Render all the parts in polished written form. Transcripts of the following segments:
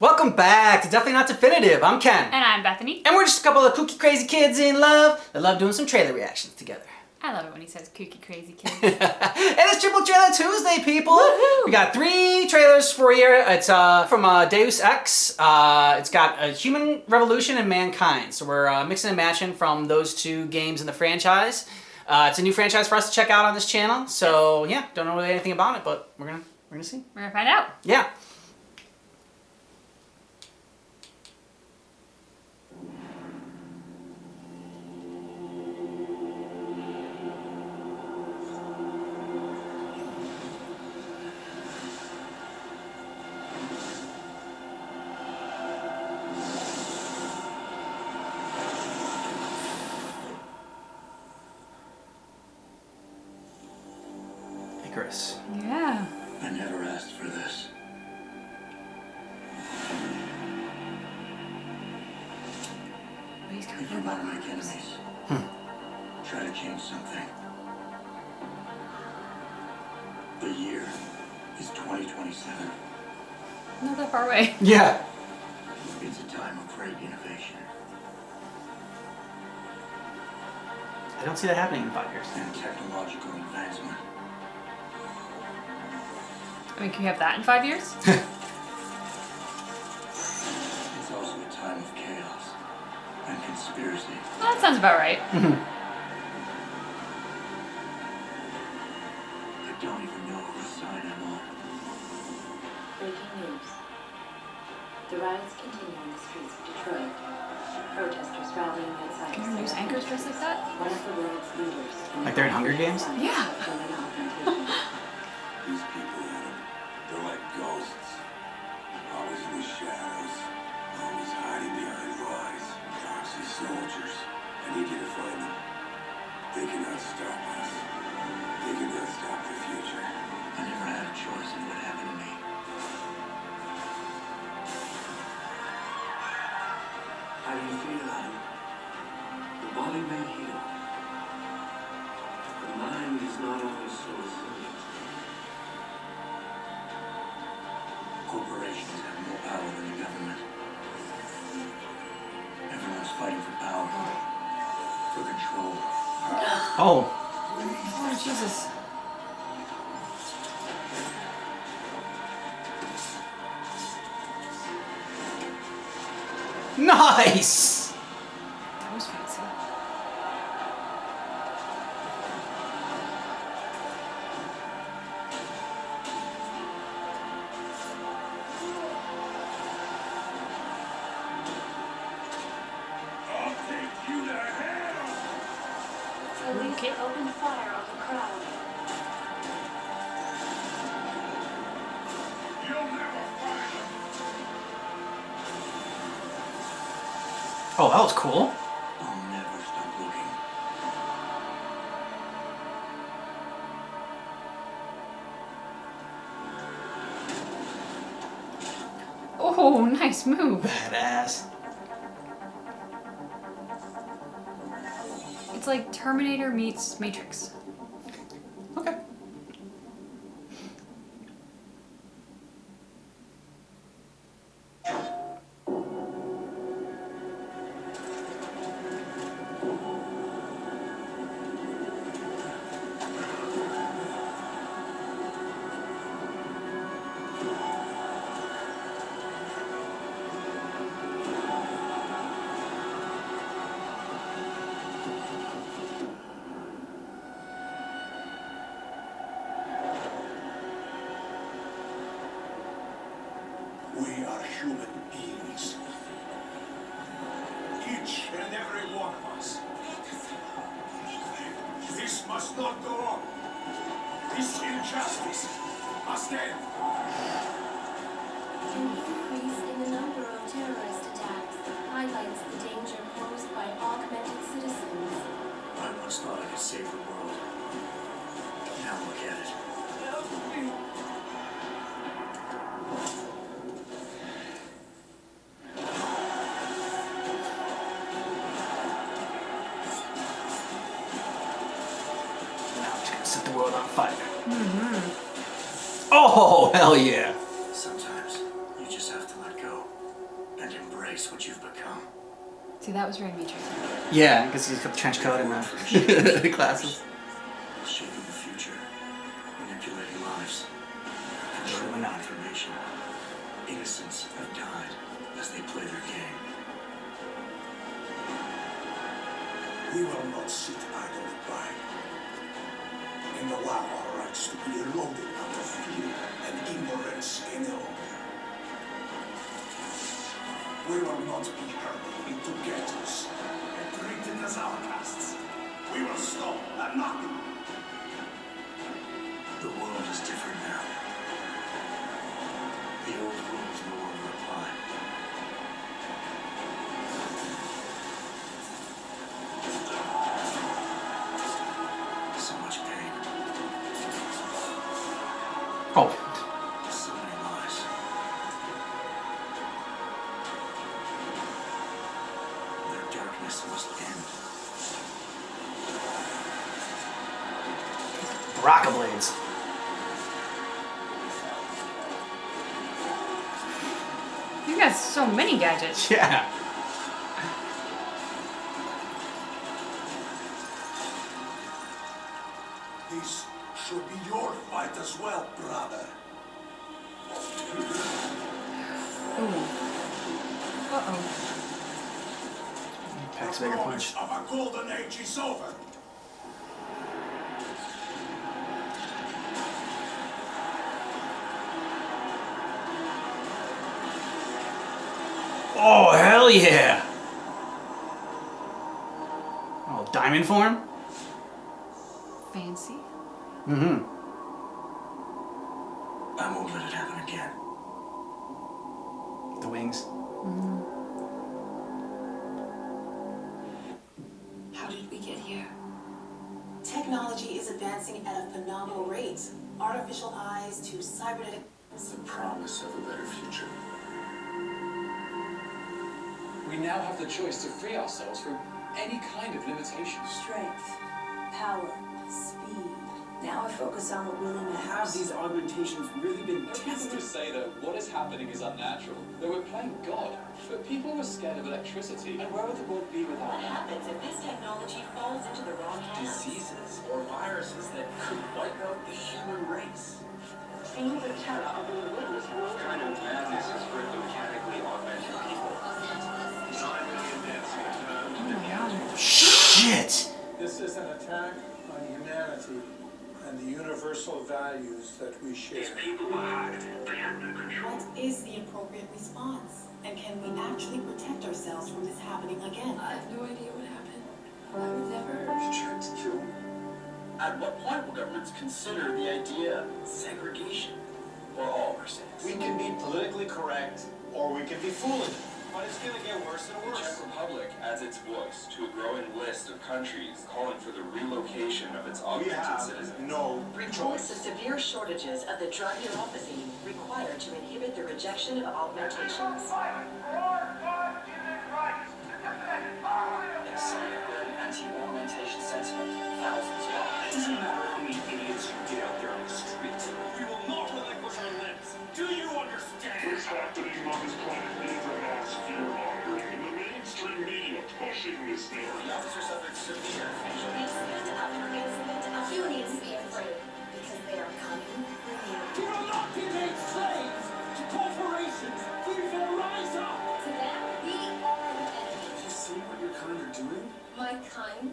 Welcome back to Definitely Not Definitive. I'm Ken. And I'm Bethany. And we're just a couple of kooky crazy kids in love that love doing some trailer reactions together. I love it when he says kooky crazy kids. And it's Triple Trailer Tuesday, people. Woohoo! We got 3 trailers for you. It's from Deus Ex. It's got Human Revolution and Mankind. So we're mixing and matching from those 2 games in the franchise. It's a new franchise for us to check out on this channel. So yeah, don't know really anything about it, but we're gonna see. We're gonna find out. Yeah. Chris. Yeah. I never asked for this. He's If you want to make enemies, try to change something. The year is 2027. not that far away. Yeah. It's a time of great innovation I don't see that happening in 5 years. and technological advancement. I mean, can we have that in 5 years? It's also a time of chaos and conspiracy. Well, that sounds about right. I don't even know whose side I'm on. Breaking news. The riots continue in the streets of Detroit. Protesters rallying outside. Can your news anchors dress like that? One of the world's leaders. Like they're in Hunger Games? Yeah. These people, Adam, they're like ghosts. Always in the shadows. Always hiding behind lies. Proxy soldiers. I need you to find them. They cannot stop us. They cannot stop the future. I never had a choice in what happened to me. How do you feel, Adam? The body may heal. The mind is not always so resilient. Corporations have more power than the government. Everyone's fighting for power, for control. Oh. Oh, Jesus. Nice! That was fancy. I'll take you to hell! Police Okay. opened fire on the crowd. You'll never find them! Oh, that was cool. I'll never stop looking. Oh, nice move. Badass. It's like Terminator meets Matrix. Okay. We are human beings. Each and every one of us. This must not go on. This injustice must end. An increase in the number of terrorist attacks highlights the danger posed by augmented citizens. I once thought I could save the world. Now look at it. Help me. Now I'm just gonna set the world on fire. Oh, hell yeah. Sometimes you just have to let go. embrace what you've become. See, that was very Matrix. Yeah, because he's got the trench coat and the glasses. Shaping the future, manipulating lives, Controlling controlling information. Innocents have died as they play their game. We will not sit idly by and allow our rights to be eroded out of fear and ignorance any longer. We will not be herded into ghettos and treated as outcasts. We will stop at nothing. The world is different now. The old rules no longer apply. So much pain. Oh, So many lies. Their darkness must end. Baraka blades. You got so many gadgets. Yeah. This should be your fight as well, brother. Ooh. Uh-oh. Packs a bigger punch. Of a golden age is over. Oh, hell yeah! Oh, diamond form? Fancy. Mm-hmm. I won't let it happen again. The wings. How did we get here? Technology is advancing at a phenomenal rate. Artificial eyes to cybernetic. It's the promise of a better future. We now have the choice to free ourselves from any kind of limitation. Strength, power, speed. Now I focus on what really Have matters. these augmentations really been tested? People say that what is happening is unnatural, that we're playing God. But people were scared of electricity, and where would the world be without What it? happens if this technology falls into the wrong hands? Diseases or viruses that could wipe out the human race. Feel the terror of the wilderness world. What kind of madness is for mechanically augmented people? Shit! This is an attack on humanity and the universal values that we share. People were hacked. They had no control. What is the appropriate response? And can we actually protect ourselves from this happening again? I have no idea what happened. I would never. Tried to kill me. At what point will governments consider the idea of segregation for all our sins? We can be politically correct, or we can be foolish. But it's gonna get worse and The worse. Czech Republic adds its voice to a growing list of countries calling for the relocation of its We augmented have citizens. no Reports of choice. severe shortages of the drug neuropathy required to inhibit the rejection of augmentations. Inside an anti-augmentation sentiment, thousands more. It doesn't matter how many idiots you get out there on the streets. We will not relinquish our limbs. Do you understand? What's happening on this planet needs a mass fear-mongering, and the mainstream media pushing this The narrative. officer suffered severe facial You need to be afraid because they are coming for you. We will not be made slaves to corporations. We will rise up. To them, we are the enemy. You see what your kind are doing? My kind?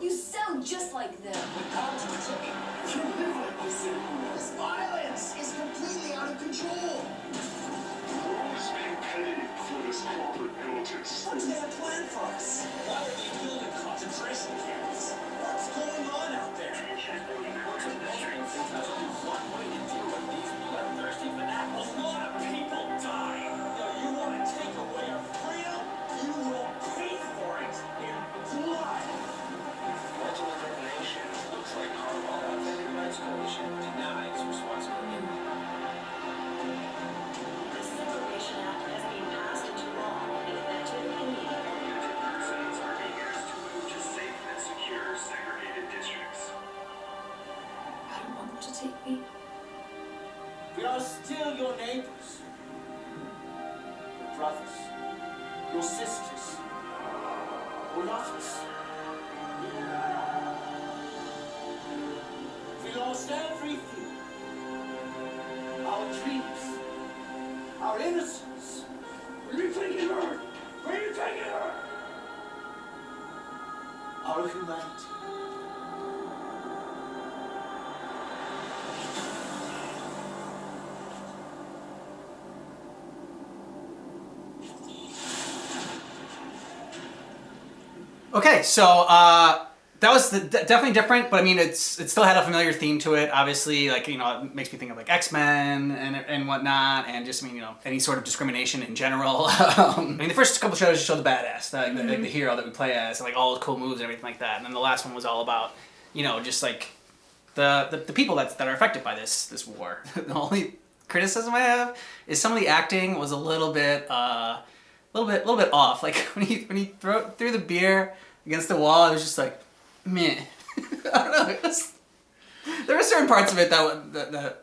You sound just like them. We've got to take. You live like this anymore. This violence is completely out of control. Rome is being paid for this corporate militants. What do they have planned for us? Why are they building concentration camps? What's going on out there? What's a measuring thing? There's only one way to deal with these bloodthirsty fanatics. A lot of people die. Now you want to take away our freedom? You will pay for it in blood. Mental information looks like Harvard Authentic Rights Coalition denies responsibility. The Separation Act has been passed into law and effective immediately. Persons are being asked to move to safe and secure segregated districts. I don't want them to take me. We are still your neighbors. Your brothers. your sisters, or lovers. We lost everything. Our dreams, our innocence. Where are you taking her? Where are you taking her? Our humanity. Okay, so that was definitely different, but I mean, it still had a familiar theme to it. Obviously, like, you know, it makes me think of like X-Men and whatnot, and just, I mean, you know, any sort of discrimination in general. I mean, the first couple shows show the badass, the hero that we play as, and, like, all the cool moves and everything like that. And then the last one was all about, you know, just like the people that are affected by this war. The only criticism I have is some of the acting was a little bit off. Like when he threw the beer against the wall, it was just like, meh. I don't know. There were certain parts of it that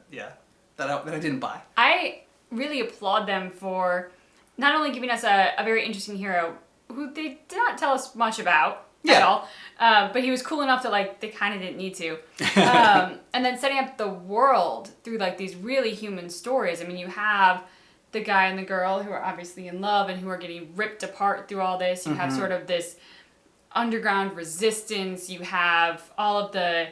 I didn't buy. I really applaud them for not only giving us a very interesting hero who they did not tell us much about at all, but he was cool enough that, like, they kind of didn't need to. And then setting up the world through, like, these really human stories. I mean, you have the guy and the girl who are obviously in love and who are getting ripped apart through all this. You have sort of this underground resistance. You have all of the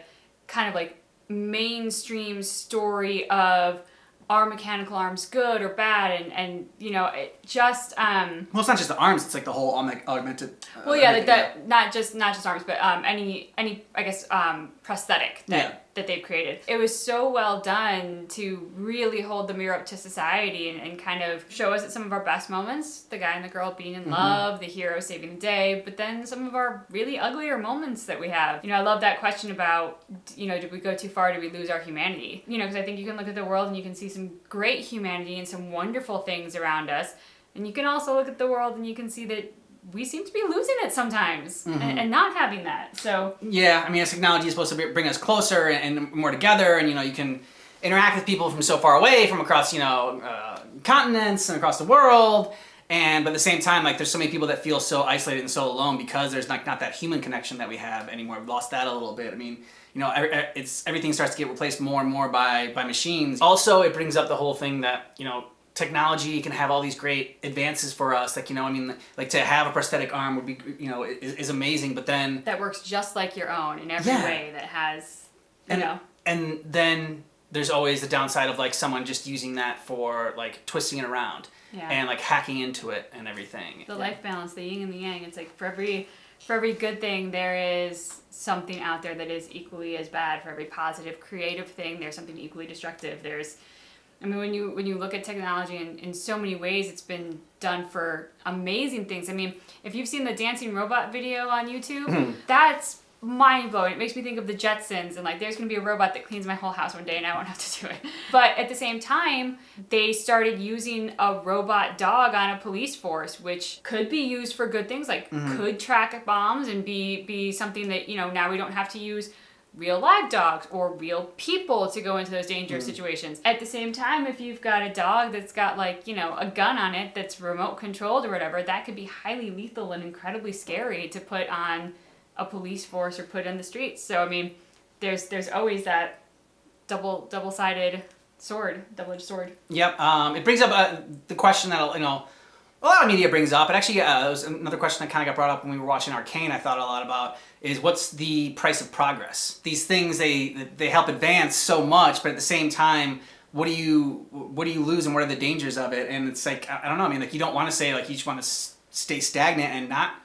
kind of like mainstream story of, are mechanical arms good or bad, and you know, it just well, it's not just the arms, it's like the whole augmented well, yeah, like that, not just arms, but any I guess prosthetic that they've created. It was so well done to really hold the mirror up to society and kind of show us at some of our best moments, the guy and the girl being in love, the hero saving the day, but then some of our really uglier moments that we have. You know, I love that question about, you know, did we go too far? Did we lose our humanity? You know, because I think you can look at the world and you can see some great humanity and some wonderful things around us, and you can also look at the world and you can see that we seem to be losing it sometimes and not having that. So yeah, I mean, as technology is supposed to bring us closer and more together, and, you know, you can interact with people from so far away, from across, you know, continents and across the world, but at the same time, like, there's so many people that feel so isolated and so alone because there's not that human connection that we have anymore. We've lost that a little bit. I mean, you know, everything starts to get replaced more and more by machines. Also, it brings up the whole thing that, you know, technology can have all these great advances for us. Like, you know, I mean, like, to have a prosthetic arm would be, you know, is amazing, but then that works just like your own in every way, that has, you know. And then there's always the downside of, like, someone just using that for, like, twisting it around and, like, hacking into it and everything. The life balance, the yin and the yang. It's like for every good thing, there is something out there that is equally as bad. For every positive, creative thing, there's something equally destructive. I mean, when you look at technology in so many ways, it's been done for amazing things. I mean, if you've seen the dancing robot video on YouTube, that's mind-blowing. It makes me think of the Jetsons, and, like, there's going to be a robot that cleans my whole house one day and I won't have to do it. But at the same time, they started using a robot dog on a police force, which could be used for good things, like could track bombs and be something that, you know, now we don't have to use real live dogs or real people to go into those dangerous situations. At the same time, if you've got a dog that's got, like, you know, a gun on it that's remote controlled or whatever, that could be highly lethal and incredibly scary to put on a police force or put in the streets. So I mean, there's always that double-sided sword, double-edged sword. Yep. It brings up the question that, you know, a lot of media brings up. But actually, it was another question that kind of got brought up when we were watching Arcane. I thought a lot about is what's the price of progress? These things, they help advance so much, but at the same time, what do you lose and what are the dangers of it? And it's like, I don't know. I mean, like, you don't want to say, like, you just want to stay stagnant and not,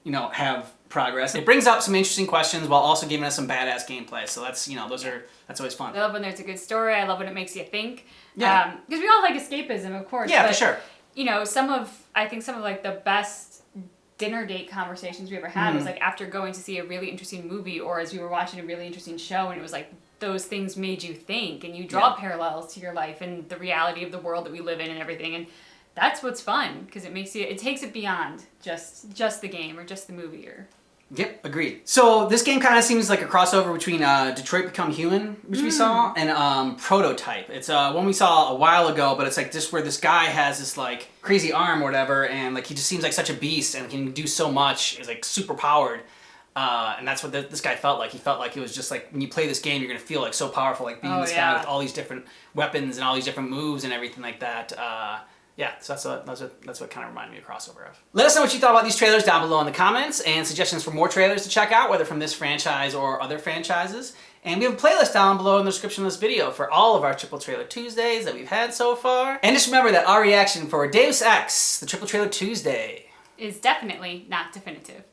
you know, have progress. It brings up some interesting questions while also giving us some badass gameplay. So that's, you know, that's always fun. I love when there's a good story. I love when it makes you think. Yeah. Because we all like escapism, of course. Yeah, but, for sure. You know, I think some of like the best dinner date conversations we ever had was like after going to see a really interesting movie, or as we were watching a really interesting show, and it was like those things made you think and you draw parallels to your life and the reality of the world that we live in and everything. And that's what's fun, because it takes it beyond just the game or just the movie or Yep, agreed. So this game kind of seems like a crossover between Detroit Become Human, which we saw, and Prototype. It's one we saw a while ago, but it's like just where this guy has this like crazy arm or whatever, and like he just seems like such a beast and can do so much. Is like super powered. And that's what this guy felt like. He felt like it was just like when you play this game, you're gonna feel like so powerful, like being this guy with all these different weapons and all these different moves and everything like that. Yeah, so that's what kind of reminded me of Crossover of. Let us know what you thought about these trailers down below in the comments, and suggestions for more trailers to check out, whether from this franchise or other franchises. And we have a playlist down below in the description of this video for all of our Triple Trailer Tuesdays that we've had so far. And just remember that our reaction for Deus Ex, the Triple Trailer Tuesday, is definitely not definitive.